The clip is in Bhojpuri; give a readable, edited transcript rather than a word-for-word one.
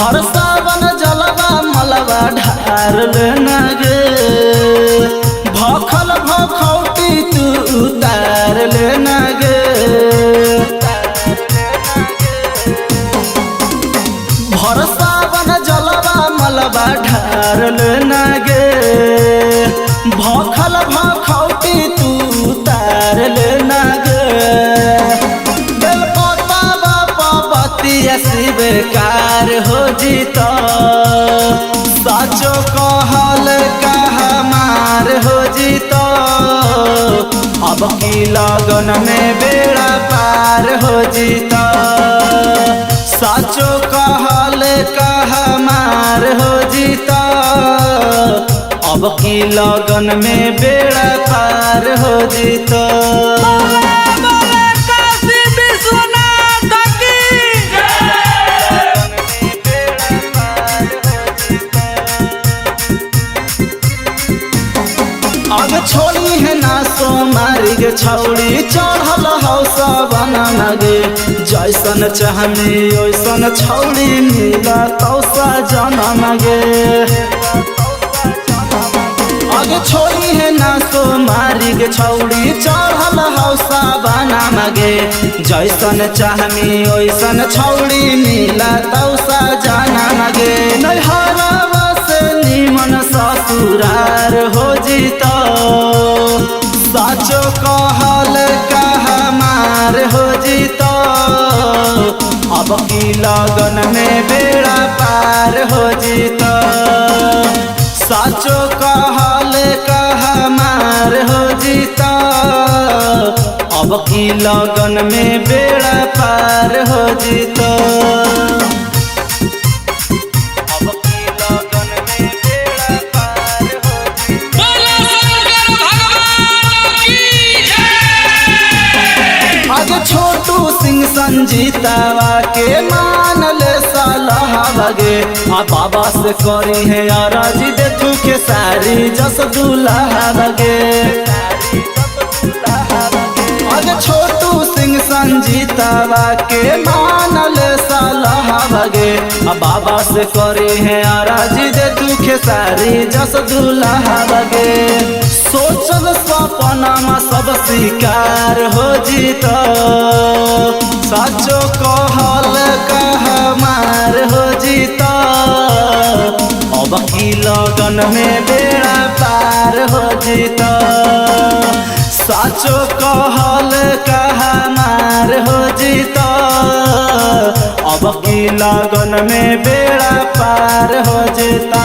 भर सावन जलवा मलवा ढार लेना गे, भखल भखौटी तू उतार लेना गे। भर सावन जलवा मलवा ढार लेना गे, भखल भखौटी तू उतार लेना गे। बेकार हो जीता साचो कहल कहमार हो जीता, अब की लगन में बेड़ा पार हो जीता। साचो कहल कहमार हो जीता, अब की लगन में बेड़ा पार हो जीता। आगे छोड़ी है ना सो मारी गे छौड़ी, चढ़ल हौसा बना गे। जैसन चाहनी ओइसन छौड़ी मिला तौसा जनम गे। आगे छोड़ी है ना सो मारी गे छौड़ी, चढ़ल हौसा बना गे। जैसन चाहनी ओइसन छौड़ी मिला तौसा जनम गे। नैहरवा से निमन ससुरार हो जीता, साचो कहल कहमार हो जीता, अब की लगन में बेड़ा पार हो जीता। साचो कहल कहमार हो जीता, अब की लगन में बेड़ा पार हो जीता। छोटू सिंह संजीतावा के मान ले सलाह बगे, आ बाबा से करी है राजी दे तू के सारी जस दूल्हा बगे। आगे छोटू सिंह संजीतावा के मान ले सलाह बगे, आ बाबा से करी है राजी दे तू के सारी जस दूल्हा बगे। सोचल सपना में सब शिकार हो जीता, साचो कहल कहमार हो जीता, अब की लगन में बेड़ा पार हो जीता। साचो कहल कहमार हो जीता, अब की लगन में बेड़ा पार हो जीता।